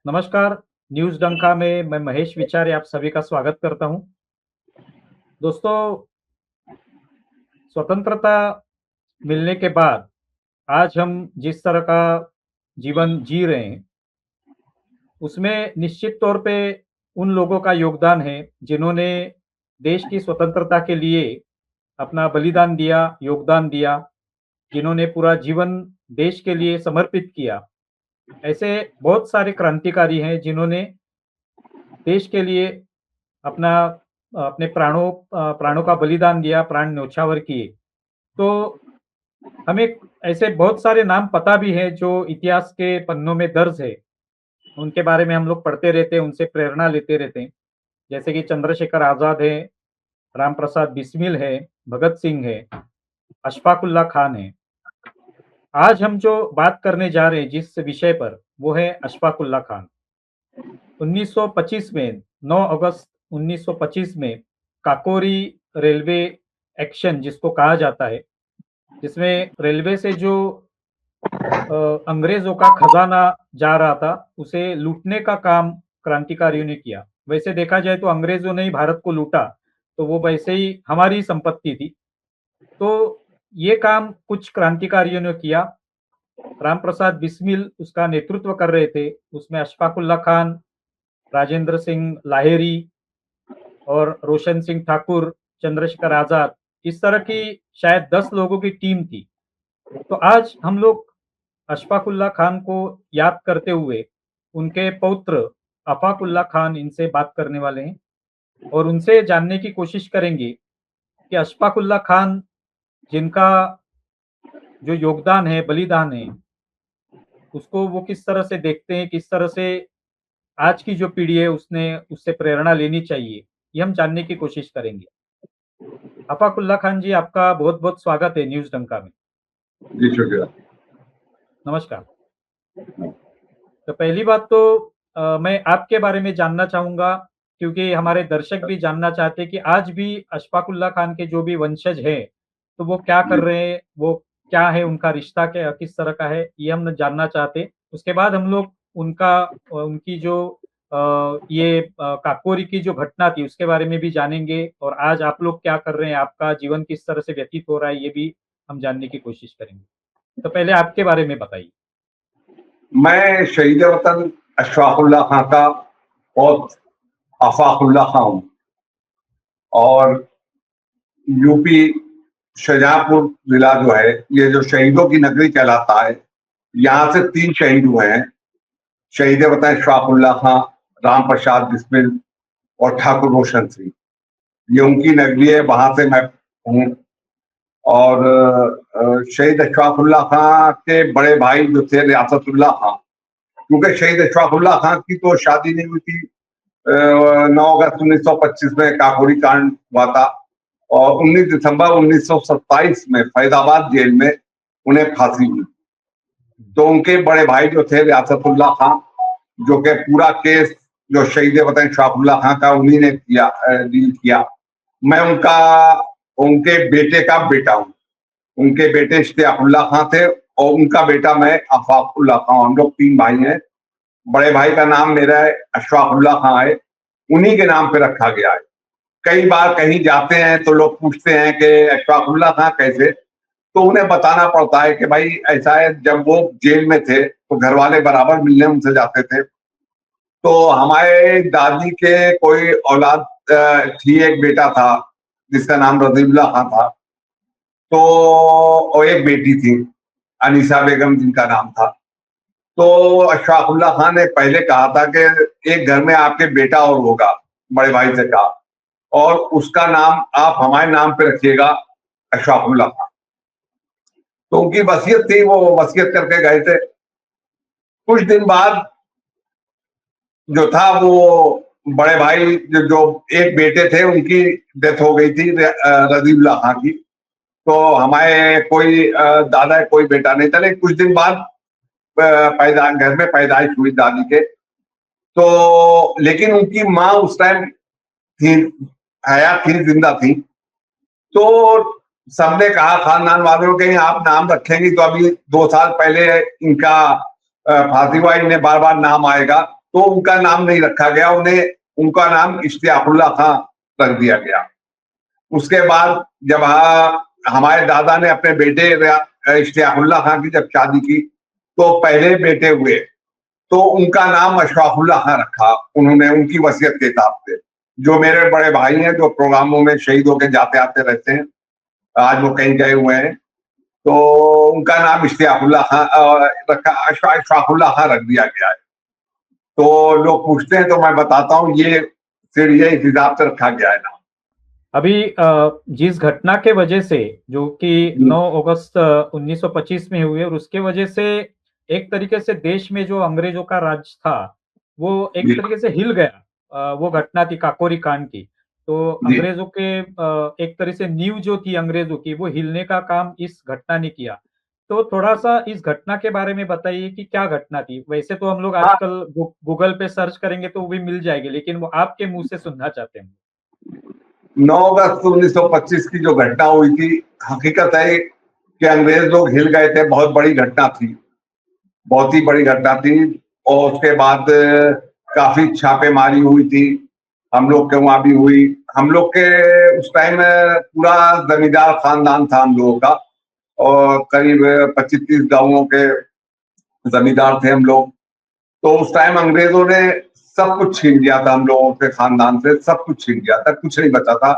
नमस्कार। न्यूज़ डंका में मैं महेश विचारे आप सभी का स्वागत करता हूं। दोस्तों, स्वतंत्रता मिलने के बाद आज हम जिस तरह का जीवन जी रहे हैं, उसमें निश्चित तौर पे उन लोगों का योगदान है जिन्होंने देश की स्वतंत्रता के लिए अपना बलिदान दिया, योगदान दिया, जिन्होंने पूरा जीवन देश के लिए समर्पित किया। ऐसे बहुत सारे क्रांतिकारी हैं जिन्होंने देश के लिए अपना अपने प्राणों का बलिदान दिया, प्राण न्योछावर किए। तो हमें ऐसे बहुत सारे नाम पता भी हैं जो इतिहास के पन्नों में दर्ज है। उनके बारे में हम लोग पढ़ते रहते हैं, उनसे प्रेरणा लेते रहते हैं। जैसे कि चंद्रशेखर आज़ाद है, राम प्रसाद बिस्मिल है, भगत सिंह है, अशफाक उल्लाह खान है। आज हम जो बात करने जा रहे हैं जिस विषय पर, वो है अशफाक उल्लाह खान। 1925 में 9 अगस्त 1925 में काकोरी रेलवे एक्शन जिसको कहा जाता है, जिसमें रेलवे से जो अंग्रेजों का खजाना जा रहा था, उसे लूटने का काम क्रांतिकारियों ने किया। वैसे देखा जाए तो अंग्रेजों ने ही भारत को लूटा, तो वो वैसे ही हमारी संपत्ति थी। तो ये काम कुछ क्रांतिकारियों ने किया। राम प्रसाद बिस्मिल उसका नेतृत्व कर रहे थे। उसमें अशफाक उल्लाह खान, राजेंद्र सिंह लाहेरी और रोशन सिंह ठाकुर, चंद्रशेखर आजाद, इस तरह की शायद 10 लोगों की टीम थी। तो आज हम लोग अशफाक उल्लाह खान को याद करते हुए उनके पौत्र अफाक उल्लाह खान इनसे बात करने वाले हैं और उनसे जानने की कोशिश करेंगे कि अशफाक उल्लाह खान जिनका जो योगदान है, बलिदान है, उसको वो किस तरह से देखते हैं, किस तरह से आज की जो पीढ़ी है उसने उससे प्रेरणा लेनी चाहिए, ये हम जानने की कोशिश करेंगे। अफाक उल्लाह खान जी, आपका बहुत बहुत स्वागत है न्यूज़ डंका में। जी शुक्रिया। नमस्कार। तो पहली बात तो मैं आपके बारे में जानना चाहूँगा, क्योंकि हमारे दर्शक भी जानना चाहते हैं कि आज भी अशफाक उल्लाह खान के जो भी वंशज हैं, तो वो क्या कर रहे हैं, वो क्या है, उनका रिश्ता क्या किस तरह का है, ये हम जानना चाहते हैं। उसके बाद हम लोग उनकी जो काकोरी की जो घटना थी उसके बारे में भी जानेंगे और आज आप लोग क्या कर रहे हैं, आपका जीवन किस तरह से व्यतीत हो रहा है, ये भी हम जानने की कोशिश करेंगे। तो पहले आपके बारे में बताइए। मैं शहीद वतन अशफाक उल्लाह खां का बहुत आफाक उल्लाह खां हूँ और यूपी शाहजहांपुर जिला जो है, ये जो शहीदों की नगरी कहलाता है, यहाँ से 3 शहीद हुए हैं। शहीद वतन अशफाक उल्लाह खां, राम प्रसाद बिस्मिल और ठाकुर रोशन सिंह, ये उनकी नगरी है, वहां से मैं हूँ। और शहीद अशफाक उल्लाह खां के बड़े भाई जो थे रियासतुल्लाह खां, क्योंकि शहीद अशफाक उल्लाह खां की तो शादी नहीं हुई थी। 9 अगस्त 1925 में काकोरी कांड हुआ था और 19 दिसंबर 1927 में फैजाबाद जेल में उन्हें फांसी हुई। तो उनके बड़े भाई जो थे रियासतुल्लाह खां, जो कि पूरा केस जो शहीद वतन अशफाक उल्लाह खां का उन्हीं ने डील किया। मैं उनके बेटे का बेटा हूँ। उनके बेटे इश्तियाक उल्लाह खां थे और उनका बेटा मैं आफाक उल्लाह खां। हम लोग 3 भाई हैं। बड़े भाई का नाम मेरा है अशफाक उल्लाह खां है, उन्हीं के नाम पे रखा गया है। कई बार कहीं जाते हैं तो लोग पूछते हैं कि अशफाक उल्लाह खां कैसे, तो उन्हें बताना पड़ता है कि भाई ऐसा है, जब वो जेल में थे तो घर वाले बराबर मिलने उनसे जाते थे। तो हमारे दादी के कोई औलाद थी, एक बेटा था जिसका नाम रजीबुल्लाह खां था, तो और एक बेटी थी अनीसा बेगम जिनका नाम था। तो अशफाक उल्लाह खान ने पहले कहा था कि एक घर में आपके बेटा और होगा, बड़े भाई से कहा, और उसका नाम आप हमारे नाम पे रखिएगा अशफाक उल्लाह खान। तो उनकी वसीयत थी, वो वसीयत करके गए थे। कुछ दिन बाद जो था वो बड़े भाई जो एक बेटे थे उनकी डेथ हो गई थी, रजीबुल्लाह खां की। तो हमारे कोई दादा कोई बेटा नहीं था। लेकिन कुछ दिन बाद घर में पैदाइश हुई दादी के, तो लेकिन उनकी माँ उस टाइम थी, हयात थी, जिंदा थी। तो सबने कहा खानदान वालों के आप नाम रखेंगी तो अभी 2 साल पहले इनका फांसी हुआ, इन्हें बार बार नाम आएगा, तो उनका नाम नहीं रखा गया, उन्हें उनका नाम इश्तियाकुल्लाह खां रख दिया गया। उसके बाद जब हमारे दादा ने अपने बेटे इश्तियाकुल्लाह खां की जब शादी की तो पहले बेटे हुए, तो उनका नाम अशफाकुल्लाह खां रखा उन्होंने, उनकी वसीयत के हिसाब से। जो मेरे बड़े भाई हैं जो प्रोग्रामों में शहीद होकर जाते आते रहते हैं, आज वो कहीं गए हुए हैं, तो उनका नाम इश्तियाकुल्लाह खां रखा, अशफाकुल्लाह खां रख दिया गया है। तो लोग पूछते हैं तो मैं बताता हूँ ये फिर ये इस हिसाब से रखा गया है नाम। अभी जिस घटना के वजह से, जो कि 9 अगस्त 1925 में हुई, और उसके वजह से एक तरीके से देश में जो अंग्रेजों का राज था वो एक तरीके से हिल गया। वो घटना थी काकोरी कांड की। तो अंग्रेजों के एक तरह से नींव जो थी अंग्रेजों की, वो हिलने का काम इस घटना ने किया। तो थोड़ा-सा इस घटना के बारे में बताइए कि क्या घटना थी? वैसे तो हम लोग हाँ, आजकल गूगल पे सर्च करेंगे तो वो भी मिल जाएगी, लेकिन वो आपके मुँह से सुनना चाहते हैं। 9 अगस्त 1925 की जो घटना हुई थी, हकीकत है कि अंग्रेज लोग हिल गए थे, बहुत बड़ी घटना थी, बहुत ही बड़ी घटना थी। और उसके बाद काफी छापेमारी हुई थी, हम लोग के वहां भी हुई। हम लोग के उस टाइम पूरा जमींदार खानदान था हम लोगों का, और करीब 25-30 गांवों के जमींदार थे हम लोग। तो उस टाइम अंग्रेजों ने सब कुछ छीन लिया था हम लोगों के खानदान से, सब कुछ छीन लिया था, कुछ नहीं बचा था।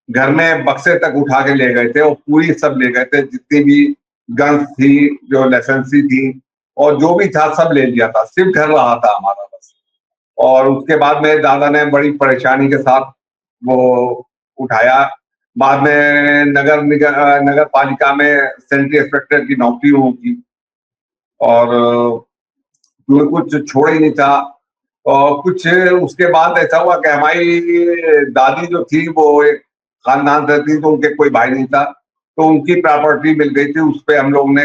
घर में बक्से तक उठा के ले गए थे और पूरी सब ले गए थे, जितनी भी गन्स थी, जो लाइसेंसी थी और जो भी था सब ले लिया था, सिर्फ घर रहा था हमारा बस। और उसके बाद मेरे दादा ने बड़ी परेशानी के साथ वो उठाया। बाद में नगर पालिका में सैनिटरी इंस्पेक्टर की नौकरी होगी, और जो कुछ छोड़ ही नहीं था। और कुछ उसके बाद ऐसा हुआ कि हमारी दादी जो थी वो एक खानदान से थी, तो उनके कोई भाई नहीं था, तो उनकी प्रॉपर्टी मिल गई थी, उस पे हम लोग ने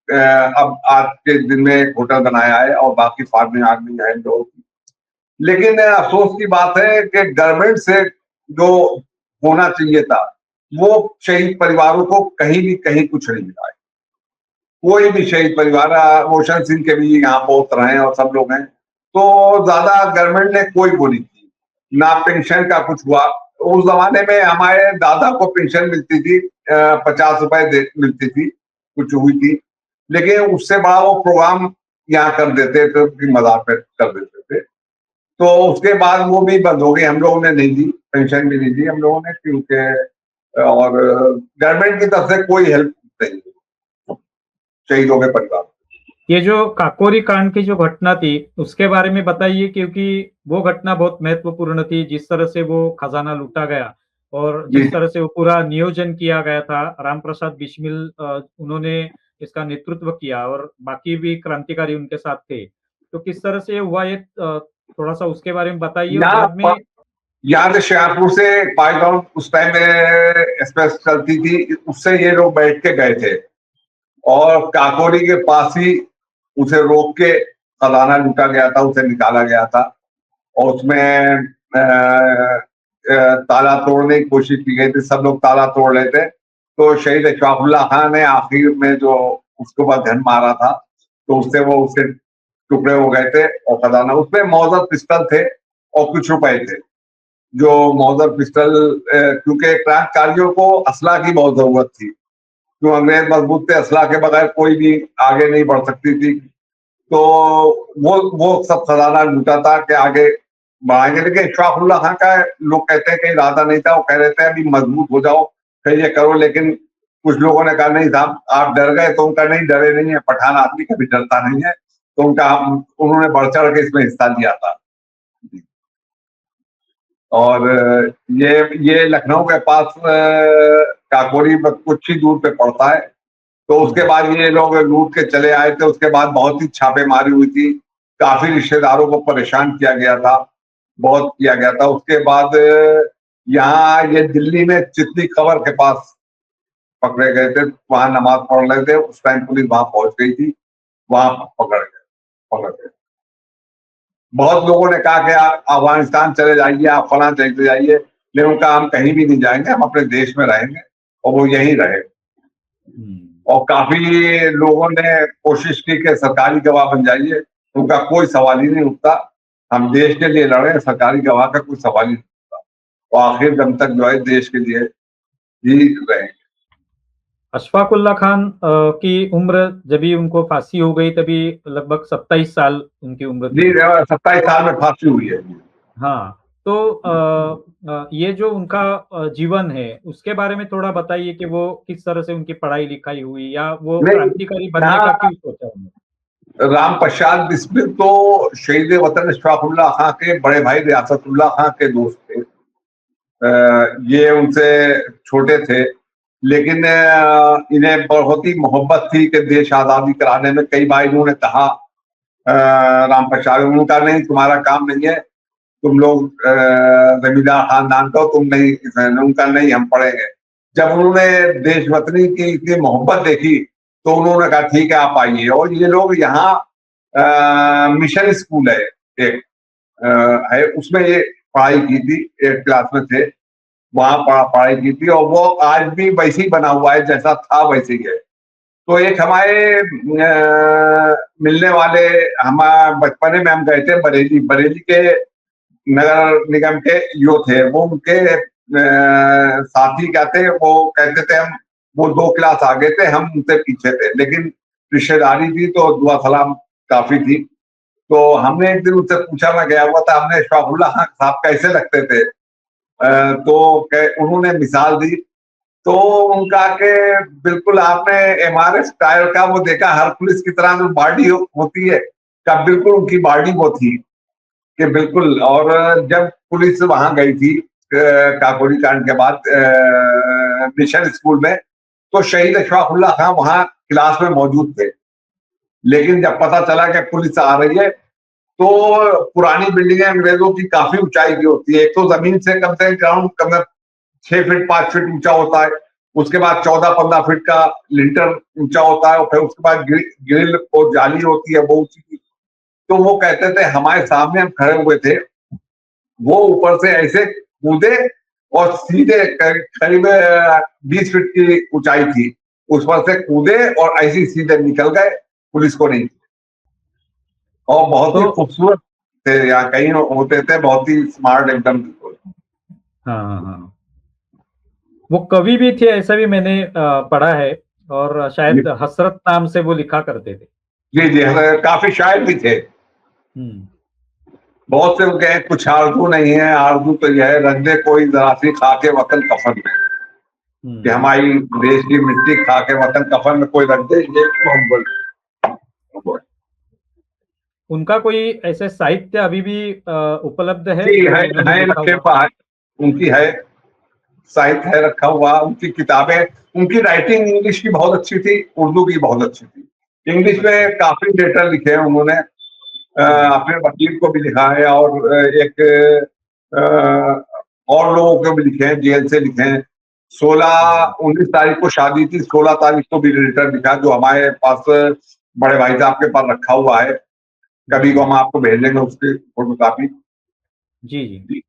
अब आज के दिन में एक होटल बनाया है और बाकी फार्मिंग आर्मिंग है लोगों की। लेकिन अफसोस की बात है कि गवर्नमेंट से जो होना चाहिए था वो शहीद परिवारों को कहीं भी कहीं कुछ नहीं मिला है। कोई भी शहीद परिवार, रोशन सिंह के भी यहाँ बहुत रहे हैं और सब लोग हैं, तो ज्यादा गवर्नमेंट ने कोई वो नहीं की, ना पेंशन का कुछ हुआ। उस जमाने में हमारे दादा को पेंशन मिलती थी, 50 रुपए मिलती थी, कुछ हुई थी, लेकिन उससे बड़ा वो प्रोग्राम यहाँ कर देते थे, उनकी मजाक पे कर देते थे। तो उसके बाद वो भी बंद हो गई, हम लोगों ने नहीं दी, पेंशन भी नहीं दी हम लोगों ने, क्योंकि और गवर्नमेंट की तरफ से कोई हेल्प नहीं शहीदों के परिवार। ये जो काकोरी कांड की जो घटना थी उसके बारे में बताइए, क्योंकि वो घटना बहुत महत्वपूर्ण थी। जिस तरह से वो खजाना लूटा गया और जिस तरह से वो पूरा नियोजन किया गया था, राम प्रसाद बिस्मिल उन्होंने इसका नेतृत्व किया और बाकी भी क्रांतिकारी उनके साथ थे। तो किस तरह से हुआ ये, थोड़ा सा उसके बारे में बताइए। और बाद में यहाँ से शिकारपुर से पाइलगांव उस टाइम में एक्सप्रेस चलती थी, उससे ये लोग बैठ के गए थे और काकोरी के पास ही उसे रोक के खजाना लूटा गया था, उसे निकाला गया था। और उसमें ताला तोड़ने की कोशिश की गई थी, सब लोग ताला तोड़ रहे थे, तो शहीद अशफाकुल्लाह खां ने आखिर में जो उसके बाद धन मारा था, तो उससे वो उसके टुकड़े हो गए थे। और खजाना उसमें मौजूद पिस्टल थे और कुछ रुपए थे, जो मौजूद पिस्टल, क्योंकि क्रांतिकारियों को असला की बहुत जरूरत थी, जो अंग्रेज मजबूत थे, असला के बगैर कोई भी आगे नहीं बढ़ सकती थी। तो वो सब खजाना लूटा था कि आगे बढ़ाएंगे। लेकिन इशफाकुल्लाह खां का लोग कहते हैं कि इरादा नहीं था, वो कह रहे थे अभी मजबूत हो जाओ फिर ये करो। लेकिन कुछ लोगों ने कहा नहीं साहब आप डर गए, तो उनका नहीं, डरे नहीं है, पठान आदमी कभी डरता नहीं है, तो उन्होंने बढ़ चढ़ के इसमें हिस्सा लिया था। और ये लखनऊ के पास काकोरी कुछ ही दूर पे पड़ता है। तो उसके बाद ये लोग लूट के चले आए थे, उसके बाद बहुत ही छापेमारी हुई थी, काफी रिश्तेदारों को परेशान किया गया था, बहुत किया गया था। उसके बाद यहाँ ये दिल्ली में चितली कबर के पास पकड़े गए थे, वहां नमाज पढ़ रहे थे, उस टाइम पुलिस वहां पहुंच गई थी, वहां पकड़ गए। बहुत लोगों ने कहा कि आप अफगानिस्तान चले जाइए, आप फलां चले जाइए, लेकिन उनका हम कहीं भी नहीं जाएंगे, हम अपने देश में रहेंगे, और वो यहीं रहे। और काफी लोगों ने कोशिश की कि सरकारी गवाह बन जाइए, उनका कोई सवाल ही नहीं उठता। हम देश के लिए लड़े, सरकारी गवाह का कोई सवाल ही नहीं था। और आखिर दम तक जो है देश के लिए ही रहे। अशफाक उल्ला खान की उम्र जब भी उनको फांसी हो गई तभी लगभग 27 साल उनकी उम्र जी, थी। 27 साल में फांसी हुई है। हाँ, तो ये जो उनका जीवन है उसके बारे में थोड़ा बताइए कि वो किस तरह से उनकी पढ़ाई लिखाई हुई या वो नहीं, क्रांतिकारी बनने का यहाँ क्यों सोचा उन्होंने? राम प्रसाद बिस्मिल तो शहीद वतन अशफाक उल्ला खां के बड़े भाई रियासतुल्लाह खां के दोस्त थे। ये उनसे छोटे थे, लेकिन इन्हें बहुत ही मोहब्बत थी कि देश आजादी कराने में। कई बार इन्होंने कहा राम प्रसाद, उनका नहीं, तुम्हारा काम नहीं है, तुम लोग जमींदार खानदान का, तुम नहीं, उनका नहीं, हम पढ़ेंगे। जब उन्होंने देशवतनी की इतनी मोहब्बत देखी तो उन्होंने कहा ठीक है आप आइए। और ये लोग यहाँ मिशन स्कूल है एक, है, उसमें ये पढ़ाई की थी, 8th क्लास में थे, वहां पढ़ाई की थी। और वो आज भी वैसे ही बना हुआ है, जैसा था वैसे ही है। तो एक हमारे मिलने वाले, हम बचपने में हम गए थे बरेली, बरेली के नगर निगम के यो थे, वो उनके साथी क्या थे, वो कहते थे हम, वो 2 क्लास आगे थे, हम उनसे पीछे थे, लेकिन रिश्तेदारी थी तो दुआ सलाम काफी थी। तो हमने एक दिन उनसे पूछा, मैं गया हुआ था, हमने अशफाक खान साहब कैसे लगते थे, तो उन्होंने मिसाल दी। तो उनका के बिल्कुल आपने एमआरएफ स्टाइल का वो देखा, हर पुलिस की तरह जो बॉडी होती है, का बिल्कुल उनकी बॉडी वो थी कि बिल्कुल। और जब पुलिस वहां गई थी काकोरी कांड के बाद मिशन स्कूल में, तो शहीद अशफाक उल्ला खां वहां क्लास में मौजूद थे। लेकिन जब पता चला कि पुलिस आ रही है, तो पुरानी बिल्डिंगें अंग्रेजों की काफी ऊंचाई की होती है। एक तो जमीन से कम से ग्राउंड कम 6 फीट 5 फीट ऊंचा होता है, उसके बाद 14-15 फीट का लिंटर ऊंचा होता है, और फिर उसके बाद ग्रिल और जाली होती है वो ऊंची। तो वो कहते थे हमारे सामने हम खड़े हुए थे, वो ऊपर से ऐसे कूदे और सीधे करीब 20 फीट की ऊंचाई थी, उस पर से कूदे और ऐसे सीधे निकल गए, पुलिस को नहीं। और बहुत ही तो खूबसूरत थे, या कहीं होते थे बहुत ही स्मार्ट एकदम। हाँ हाँ हाँ, वो कवि भी थे ऐसा भी मैंने पढ़ा है, और शायद हसरत नाम से वो लिखा करते थे। जी जी, काफी शायर भी थे। हम्म। बहुत से कहे कुछ आरजू नहीं है, आरजू तो यह है, रख दे कोई जरा सी खा के वतन कफन में, कि हमारी देश की मिट्टी खा के वतन कफन में कोई रख दे, ये मोहब्बत। उनका कोई ऐसे साहित्य अभी भी उपलब्ध है जी जो है, उन्होंने लिखा रखे हुआ? पास उनकी है, साहित्य है रखा हुआ, उनकी किताबें। उनकी राइटिंग इंग्लिश की बहुत अच्छी थी, उर्दू की बहुत अच्छी थी। इंग्लिश में काफी लेटर लिखे हैं उन्होंने, अपने वकील को भी लिखा है, और एक और लोगों को भी लिखे हैं, जेल से लिखे हैं। 19 तारीख को शादी थी, 16 तारीख को भी लेटर लिखा, जो हमारे पास बड़े भाई साहब के पास रखा हुआ है। कभी को हम आपको भेज देंगे उसकी फोटो कापी। जी जी।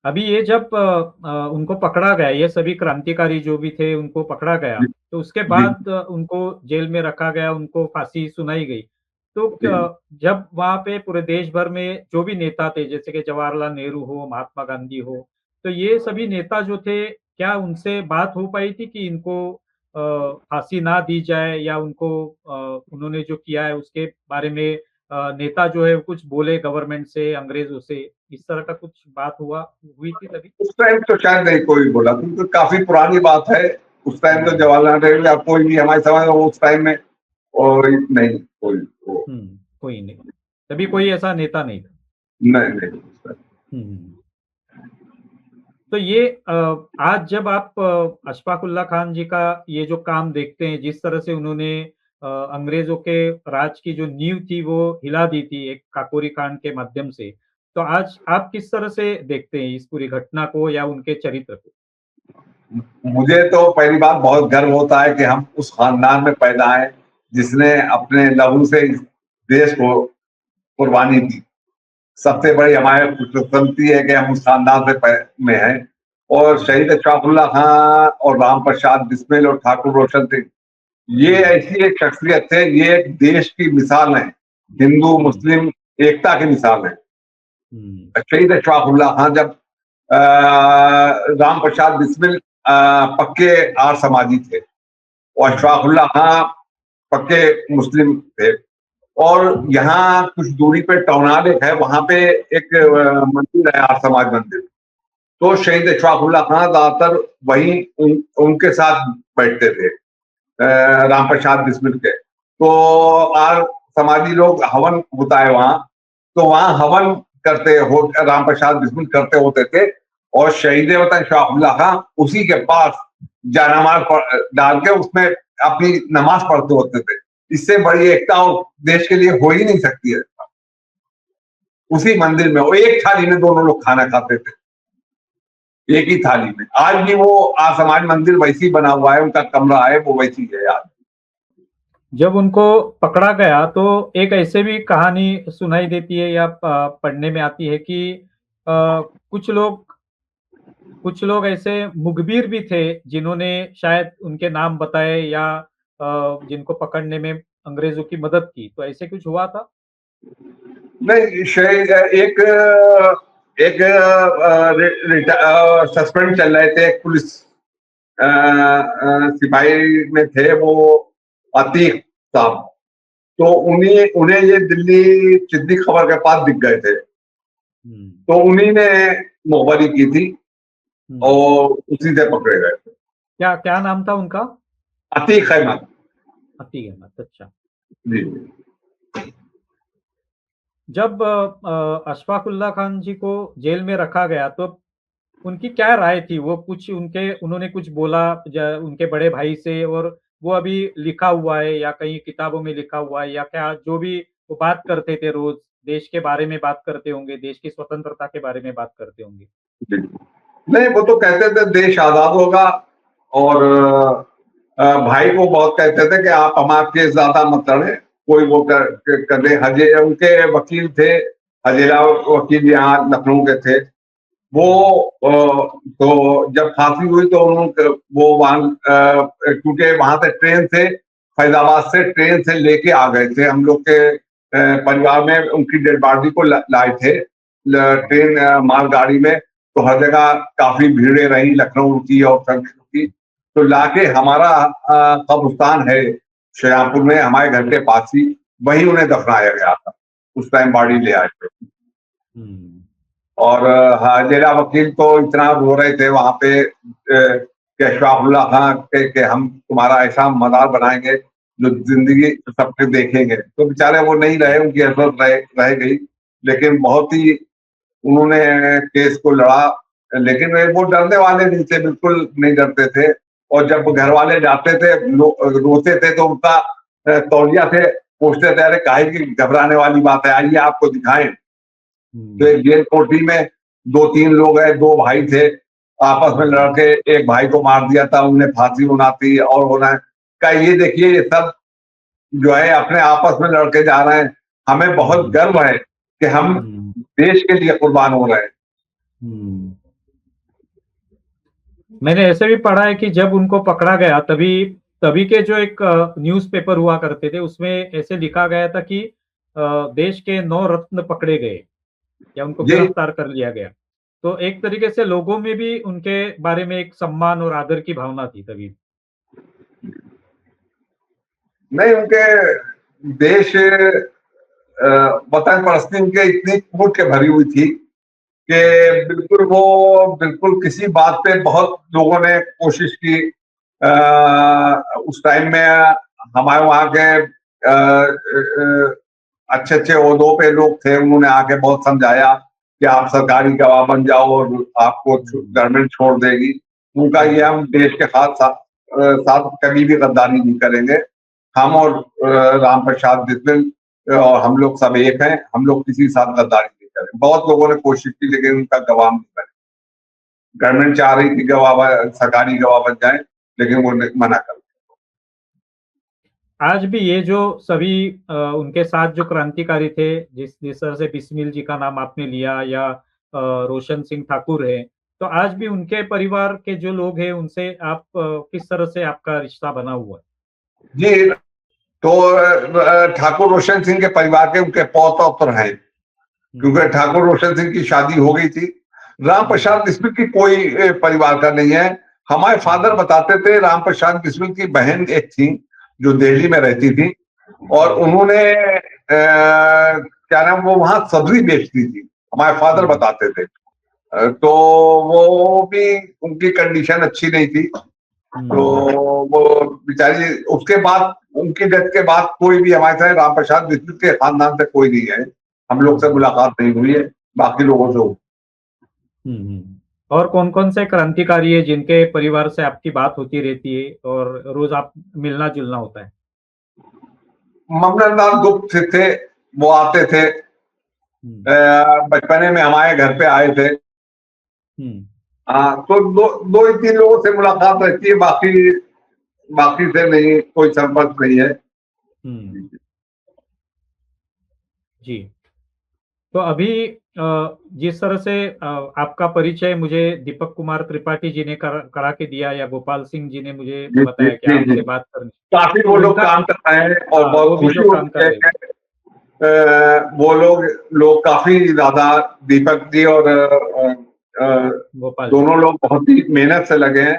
अभी ये जब उनको पकड़ा गया, ये सभी क्रांतिकारी जो भी थे उनको पकड़ा गया, तो उसके जी बाद उनको जेल में रखा गया, उनको फांसी सुनाई गई। तो जी। जब वहां पे पूरे देश भर में जो भी नेता थे, जैसे कि जवाहरलाल नेहरू हो, महात्मा गांधी हो, तो ये सभी नेता जो थे, क्या उनसे बात हो पाई थी कि इनको फांसी ना दी जाए, या उनको उन्होंने जो किया है उसके बारे में नेता जो है कुछ बोले गवर्नमेंट से, अंग्रेजों से, इस तरह का कुछ बात हुई थी तभी? उस टाइम तो शायद नहीं कोई बोला, क्योंकि काफी पुरानी बात है। उस टाइम तो जवाहरलाल नेहरू या कोई भी हमारे समझ में उस टाइम में, और नहीं कोई कोई नहीं, तभी कोई ऐसा नेता नहीं था। नहीं नहीं। हम्म। तो ये आज जब आप अशफाक उल्ला खान जी का ये जो काम देखते हैं, जिस तरह से उन्होंने अंग्रेजों के राज की जो नींव थी वो हिला दी थी एक काकोरी कांड के माध्यम से, तो आज आप किस तरह से देखते हैं इस पूरी घटना को या उनके चरित्र को? मुझे तो पहली बात बहुत गर्व होता है कि हम उस खानदान में पैदा आए जिसने अपने लहू से इस देश को कुर्बानी दी। सबसे बड़ी हमारे खुशकिस्मती है कि हम उस खानदान से में हैं। और शहीद अशफाक उल्ला खां और राम प्रसाद बिस्मिल और ठाकुर रोशन सिंह, ये ऐसी एक शख्सियत थे, ये एक देश की मिसाल है हिंदू मुस्लिम एकता की मिसाल है। शहीद अशफाक उल्लाह खान जब राम प्रसाद बिस्मिल पक्के आर्य समाजी थे और अशफाक उल्लाह खान पक्के मुस्लिम थे, और यहाँ कुछ दूरी पे टौनाल एक है, वहां पे एक मंदिर है, आर्य समाज मंदिर। तो शहीद अशफाक उल्लाह खान ज्यादातर वहीं उनके साथ बैठते थे, राम प्रसाद बिस्मिल के। तो आर्य समाजी लोग हवन होता है वहां, तो वहां हवन करते हो, राम प्रसाद बिस्मिल करते होते थे, और शहीद वतन अशफाक उल्लाह खान उसी के पास जानमाज डाल के उसमें अपनी नमाज पढ़ते होते थे। इससे बड़ी एकता और देश के लिए हो ही नहीं सकती है। उसी मंदिर में वो एक थाली में दोनों लोग खाना खाते थे, एक ही थाली में। आज भी वो आसमान मंदिर वैसी बना हुआ है, उनका कमरा है वो वैसी है आज। जब उनको पकड़ा गया तो एक ऐसे भी कहानी सुनाई देती है या पढ़ने में आती है कि कुछ लोग ऐसे मुखबिर भी थे जिन्होंने शायद उनके नाम बताए या जिनको पकड़ने में अंग्रेजों की मदद की, तो ऐसे कुछ हुआ था? नहीं, शायद एक एक सस्पेंड चल रहे थे, पुलिस सिपाही में थे वो, अतीक साहब। तो उन्हें ये दिल्ली सिद्दीक खबर के पास दिख गए थे, तो उन्हीं ने मुखबरी की थी और उसी से पकड़े गए थे। क्या क्या नाम था उनका? अतीक अहमद। अतीक अहमद, अच्छा। जी। जब अशफाक उल्लाह खान जी को जेल में रखा गया तो उनकी क्या राय थी? वो कुछ उन्होंने कुछ बोला उनके बड़े भाई से, और वो अभी लिखा हुआ है या कहीं किताबों में लिखा हुआ है, या क्या जो भी वो बात करते थे रोज देश के बारे में बात करते होंगे, देश की स्वतंत्रता के बारे में बात करते होंगे? नहीं, वो तो कहते थे देश आजाद होगा, और भाई को बहुत कहते थे कि आप हमारे केस ज्यादा मत लड़े, कोई वो कर दे। उनके वकील थे, हजेला वकील यहाँ लखनऊ के थे वो। तो जब फांसी हुई तो उन्होंने वो वहां, क्योंकि वहां से ट्रेन से, फैजाबाद से ट्रेन से लेके आ गए थे, हम लोग के परिवार में उनकी डेड बॉडी को लाए थे ट्रेन मालगाड़ी में। तो हर जगह काफी भीड़ें रही, लखनऊ की और संगरूर की। तो लाके हमारा कब्रिस्तान है शाहपुर में, हमारे घर के पास ही, वहीं उन्हें दफनाया गया था। उस टाइम बॉडी ले आए थे। और हजेला वकील तो इतना रो रहे थे वहां पे कि अशफाक उल्लाह खान के हम तुम्हारा ऐसा मदार बनाएंगे जो जिंदगी सबके देखेंगे। तो बेचारे वो नहीं रहे, उनकी हसरत रह गई। लेकिन बहुत ही उन्होंने केस को लड़ा, लेकिन वो डरने वाले नहीं थे, बिल्कुल नहीं डरते थे। और जब घर वाले जाते थे, रोते थे, तो उनका तौलिया से पूछते थे, अरे काहे की घबराने वाली बात है, आइए आपको दिखाएं। तो एक जेल कोठरी में 2-3 लोग है, 2 भाई थे, आपस में लड़के, एक भाई को मार दिया था, उन्हें फांसी होनाती और होना है का। ये देखिए, ये सब जो है अपने आपस में लड़के जा रहे हैं। हमें बहुत गर्व है कि हम देश के लिए कुर्बान हो रहे हैं। मैंने ऐसे भी पढ़ा है कि जब उनको पकड़ा गया तभी तभी के जो एक न्यूज़पेपर हुआ करते थे उसमें ऐसे लिखा गया था कि देश के 9 रत्न पकड़े गए या उनको गिरफ्तार कर लिया गया। तो एक तरीके से लोगों में भी उनके बारे में एक सम्मान और आदर की भावना थी तभी। नहीं, उनके देश वतन परस्ती उनके इतनी कूट के भरी हुई थी कि बिल्कुल किसी बात पे बहुत लोगों ने कोशिश की। उस टाइम में हमारे वहाँ के अच्छे अच्छे ओहदों पे लोग थे, उन्होंने आके बहुत समझाया कि आप सरकारी गवाह बन जाओ और आपको गवर्नमेंट छोड़ देगी। उनका ये, हम देश के साथ कभी भी गद्दारी नहीं करेंगे। हम और राम प्रसाद बिस्मिल और हम लोग सब एक हैं, हम लोग किसी के साथ गद्दारी नहीं करें। बहुत लोगों ने कोशिश की, लेकिन उनका गवाह नहीं बने। गवर्नमेंट चाह रही थी सरकारी गवाह बन जाए, लेकिन वो मना कर। आज भी ये जो सभी उनके साथ जो क्रांतिकारी थे, जिस तरह से बिस्मिल जी का नाम आपने लिया या रोशन सिंह ठाकुर है, तो आज भी उनके परिवार के जो लोग हैं उनसे आप किस तरह से आपका रिश्ता बना हुआ है? जी, तो ठाकुर रोशन सिंह के परिवार के उनके पौत्र हैं, क्योंकि ठाकुर रोशन सिंह की शादी हो गई थी। राम प्रसाद बिस्मिल की कोई परिवार का नहीं है। हमारे फादर बताते थे राम प्रसाद बिस्मिल की बहन एक थी जो दिल्ली में रहती थी, और उन्होंने क्या नाम, वो वहां सब्जी बेचती थी, हमारे फादर बताते थे। तो वो भी, उनकी कंडीशन अच्छी नहीं थी, तो वो बेचारी, उसके बाद उनकी डेथ के बाद कोई भी हमारे साथ राम प्रसाद बिस्मिल के खानदान से कोई नहीं है, हम लोग से मुलाकात नहीं हुई है, बाकी लोगों से। और कौन कौन से क्रांतिकारी है जिनके परिवार से आपकी बात होती रहती है और रोज आप मिलना जुलना होता है? ममनन लाल गुप्त थे, वो आते थे, बचपने में हमारे घर पे आए थे। हाँ, तो दो ही तीन लोगों से मुलाकात रहती है, बाकी से नहीं, कोई संपर्क नहीं है। जी, तो अभी जिस तरह से आपका परिचय मुझे दीपक कुमार त्रिपाठी जी ने करा के दिया, या गोपाल सिंह जी ने मुझे बताया कि आपसे बात करनी, काफी वो लोग काम कर रहे हैं और बहुत खुशी होती है। वो लोग काफी ज्यादा, दीपक जी और दोनों लोग बहुत ही मेहनत से लगे हैं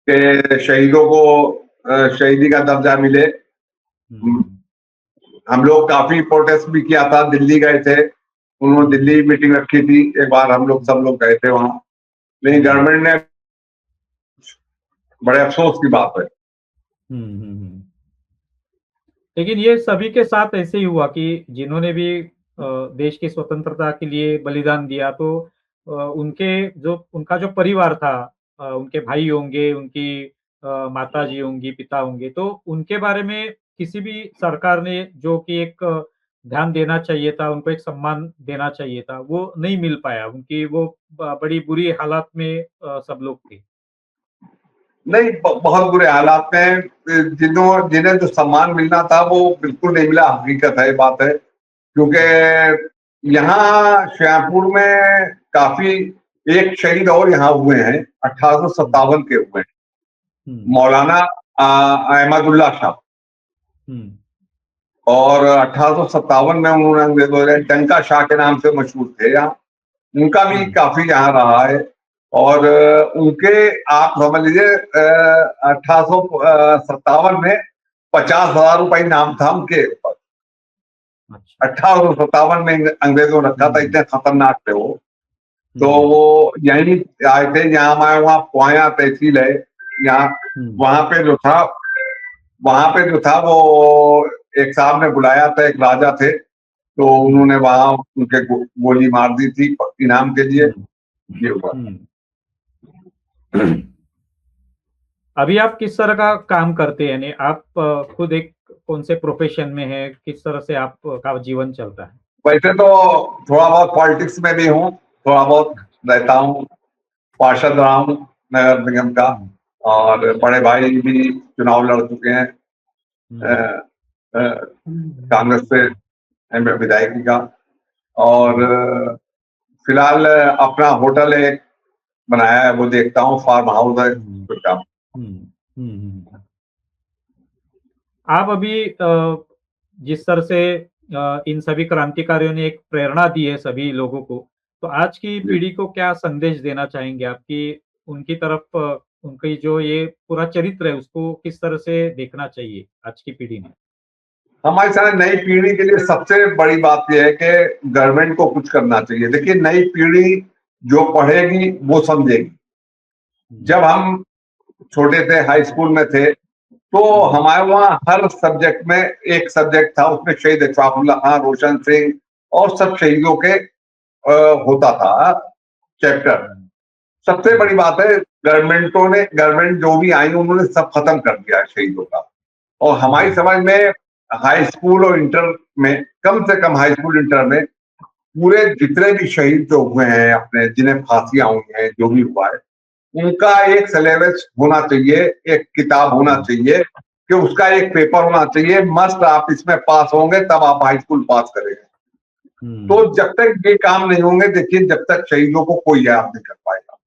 कि शहीदों को शहीदी का दर्जा मिले। हम लोग काफी प्रोटेस्ट भी किया था, दिल्ली गए थे, उन्होंने दिल्ली मीटिंग रखी थी एक बार, हम लोग सब लोग गए थे वहां, लेकिन गवर्नमेंट ने, बड़े अफसोस की बात है। लेकिन ये सभी के साथ ऐसे ही हुआ कि जिन्होंने भी देश की स्वतंत्रता के लिए बलिदान दिया, तो उनका जो परिवार था, उनके भाई होंगे, उनकी माता जी होंगी, पिता होंगे, तो उनके बारे में किसी भी सरकार ने जो कि एक ध्यान देना चाहिए था, उनको एक सम्मान देना चाहिए था, वो नहीं मिल पाया। उनकी वो बड़ी बुरी हालात में सब लोग थे। नहीं, बहुत बुरे हालात में, जिन्हें जो सम्मान मिलना था वो बिल्कुल नहीं मिला, हकीकत है, बात है। क्योंकि यहाँ श्यामपुर में काफी, एक शहीद और यहाँ हुए हैं, 1857 के हुए हैं, मौलाना अहमदुल्ला शाह, और 1857 में उन्होंने अंग्रेजों ने टंका शाह के नाम से मशहूर थे यहाँ, उनका भी काफी यहाँ रहा है। और उनके आप समझ लीजिए 1857 में 50,000 रुपए इनाम था उनके ऊपर। 1857 में अंग्रेजों ने रखा था, इतने खतरनाक थे वो। तो वो यहीं आए थे, यहाँ हमारे वहाँ पोया तहसील है यहाँ, वहां पे जो था वो एक साहब ने बुलाया था, एक राजा थे, तो उन्होंने वहां उनके गोली मार दी थी इनाम के लिए, ये हुआ। अभी आप किस तरह का काम करते हैं, यानी आप खुद एक कौन से प्रोफेशन में है, किस तरह से आपका जीवन चलता है? वैसे तो थोड़ा बहुत पॉलिटिक्स में भी हूँ, थोड़ा बहुत रहता हूँ, पार्षद रहा हूँ नगर निगम का, और बड़े भाई भी चुनाव लड़ चुके हैं कांग्रेस से, विधायकी का। और फिलहाल अपना होटल एक बनाया है, वो देखता हूँ, फार्म हाउस है कुछ काम। आप अभी जिस तरह से इन सभी क्रांतिकारियों ने एक प्रेरणा दी है सभी लोगों को, तो आज की पीढ़ी को क्या संदेश देना चाहेंगे आपकी, उनकी तरफ उनकी जो ये पूरा चरित्र है उसको किस तरह से देखना चाहिए आज की पीढ़ी ने? हमारे साथ नई पीढ़ी के लिए सबसे बड़ी बात यह है कि गवर्नमेंट को कुछ करना चाहिए। देखिए, नई पीढ़ी जो पढ़ेगी वो समझेगी। जब हम छोटे थे, हाई स्कूल में थे, तो हमारे वहाँ हर सब्जेक्ट में एक सब्जेक्ट था, उसमें शहीद अशफाकुल्लाह खां, रोशन सिंह और सब शहीदों के होता था चैप्टर। सबसे बड़ी बात है, गवर्नमेंट जो भी आई उन्होंने सब खत्म कर दिया है शहीदों का। और हमारी समझ में हाई स्कूल और इंटर में, कम से कम हाई स्कूल इंटर में, पूरे जितने भी शहीद जो हुए हैं अपने, जिन्हें फांसियां हुई हैं, जो भी हुआ है, उनका एक सिलेबस होना चाहिए, एक किताब होना चाहिए, कि उसका एक पेपर होना चाहिए, मस्ट आप इसमें पास होंगे तब आप हाई स्कूल पास करेंगे। तो जब तक ये काम नहीं होंगे, देखिए, जब तक शहीदों को कोई याद नहीं कर पाएगा।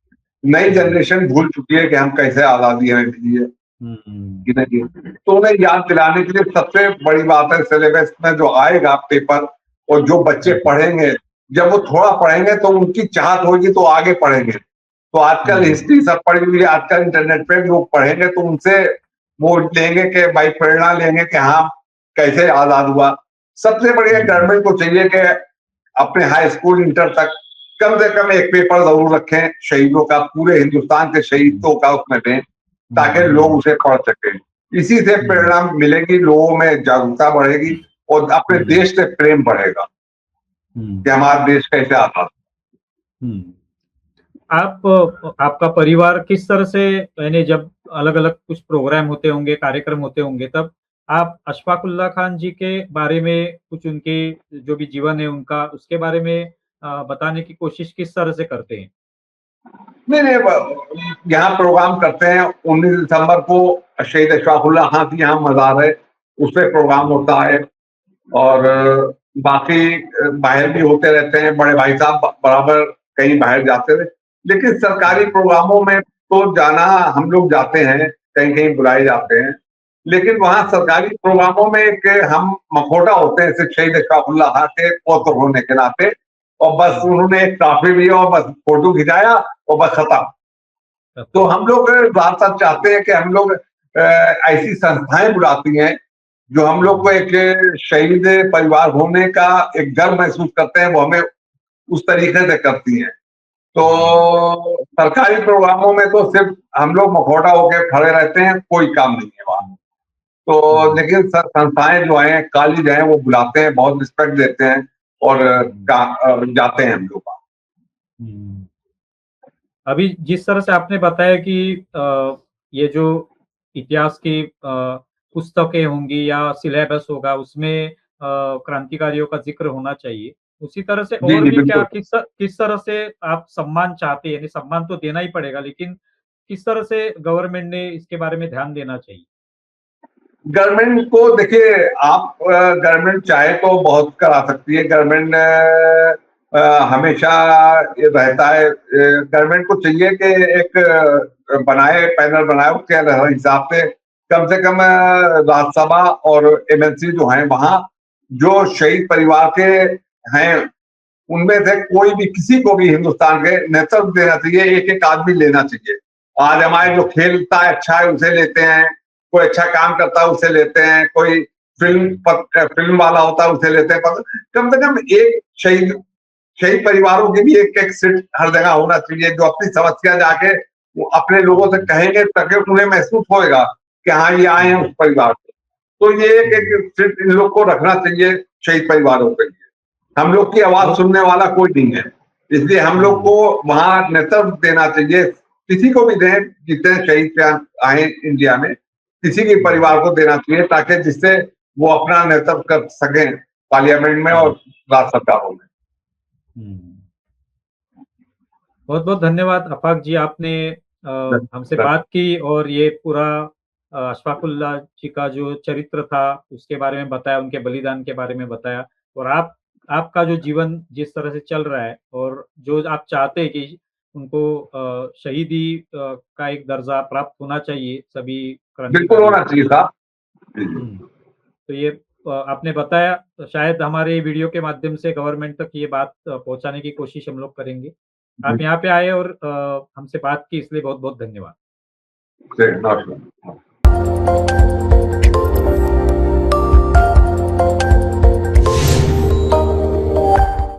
नई जनरेशन भूल चुकी है कि हम कैसे आजादी हमें मिली है, हम्म। कि नहीं। तो उन्हें याद दिलाने के लिए सबसे बड़ी बात है सिलेबस में जो आएगा पेपर, और जो बच्चे पढ़ेंगे, जब वो थोड़ा पढ़ेंगे तो उनकी चाहत होगी तो आगे पढ़ेंगे। तो आजकल हिस्ट्री सब पढ़ी हुई है, आजकल इंटरनेट पे लोग पढ़ेंगे तो उनसे वो लेंगे कि भाई प्रेरणा लेंगे कि हाँ कैसे आजाद हुआ। सबसे बढ़िया गवर्नमेंट को चाहिए कि अपने हाई स्कूल इंटर तक कम से कम एक पेपर जरूर रखें शहीदों का, पूरे हिंदुस्तान के शहीदों का उसमें दें, ताकि लोग उसे पढ़ सकें। इसी से प्रेरणा मिलेगी, लोगों में जागरूकता बढ़ेगी और अपने देश से प्रेम बढ़ेगा कि हमारा देश कैसे आजाद। आप आपका परिवार किस तरह से, यानी जब अलग अलग कुछ प्रोग्राम होते होंगे, कार्यक्रम होते होंगे, तब आप अशफाक उल्लाह खान जी के बारे में कुछ, उनके जो भी जीवन है उनका, उसके बारे में बताने की कोशिश किस तरह से करते हैं? नहीं नहीं, यहाँ प्रोग्राम करते हैं 19 दिसंबर को शहीद अशफाक उल्लाह खान की यहाँ मजार है, उस पर प्रोग्राम होता है। और बाकी बाहर भी होते रहते हैं, बड़े भाई साहब बराबर कहीं बाहर जाते रहे, लेकिन सरकारी प्रोग्रामों में तो जाना, हम लोग जाते हैं, कहीं कहीं बुलाए जाते हैं, लेकिन वहां सरकारी प्रोग्रामों में एक हम मखौटा होते हैं सिर्फ शहीद अशफाक उल्लाह खान के पौत्र होने के नाते, और बस उन्होंने एक ट्रॉफी लिया और बस फोटो खिंचाया और बस खत्म। तो हम लोग ज्यादातर चाहते हैं कि हम लोग ऐसी संस्थाएं बुलाती हैं जो हम लोग को एक शहीद परिवार होने का एक गर्व महसूस करते हैं, वो हमें उस तरीके से करती हैं। तो सरकारी प्रोग्रामों में तो सिर्फ हम लोग मखौटा होके खड़े रहते हैं, कोई काम नहीं है वहां। तो लेकिन संस्थाएं जो हैं, कॉलेज हैं, वो बुलाते हैं, बहुत रिस्पेक्ट देते हैं और जाते हैं हम लोग। अभी जिस तरह से आपने बताया कि ये जो इतिहास की पुस्तकें होंगी या सिलेबस होगा, उसमें क्रांतिकारियों का जिक्र होना चाहिए, उसी तरह से जी और जी भी क्या, बिल्कुल। किस तरह से आप सम्मान चाहते हैं? यानी सम्मान तो देना ही पड़ेगा, लेकिन किस तरह से गवर्नमेंट ने इसके बारे में ध्यान देना चाहिए? गवर्नमेंट को देखिए, आप गवर्नमेंट चाहे तो बहुत करा सकती है। गवर्नमेंट हमेशा ये रहता है, गवर्नमेंट को चाहिए कि एक बनाए, पैनल बनाए, उसके हिसाब से कम राज्यसभा और एमएनसी जो है वहां जो शहीद परिवार के हैं, उनमें से कोई भी, किसी को भी हिंदुस्तान के नेतृत्व देना चाहिए, एक एक आदमी लेना चाहिए। आज हमारे जो खेलता है अच्छा है उसे लेते हैं, कोई अच्छा काम करता है उसे लेते हैं, कोई फिल्म वाला होता है उसे लेते हैं, कम से कम एक शहीद शहीद परिवारों की भी एक एक सीट हर जगह होना चाहिए, जो अपनी समस्या जाके वो अपने लोगों से कहेंगे, ताकि उन्हें महसूस होएगा कि हाँ ये आए हैं उस परिवार से। तो ये एक एक सीट इन लोग को रखना चाहिए शहीद परिवारों के लिए। हम लोग की आवाज सुनने वाला कोई नहीं है, इसलिए हम लोग को वहां नेतृत्व देना चाहिए, किसी को भी दें, जितने शहीद पे आए इंडिया में, किसी के परिवार को देना चाहिए, ताकि जिससे वो अपना नेतृत्व कर सकें पार्लियामेंट में और राज्य सरकारों में। बहुत बहुत धन्यवाद अफाक जी, आपने हमसे बात की और ये पूरा अशफाक उल्लाह जी का जो चरित्र था उसके बारे में बताया, उनके बलिदान के बारे में बताया, और आपका जो जीवन जिस तरह से चल रहा है और जो आप चाहते हैं कि उनको शहीदी का एक दर्जा प्राप्त होना चाहिए सभी बिल्कुल क्रांतिकारियों होना को। चाहिए साहब। तो ये आपने बताया, तो शायद हमारे वीडियो के माध्यम से गवर्नमेंट तक ये बात पहुंचाने की कोशिश हम लोग करेंगे। आप यहाँ पे आए और हमसे बात की, इसलिए बहुत बहुत धन्यवाद।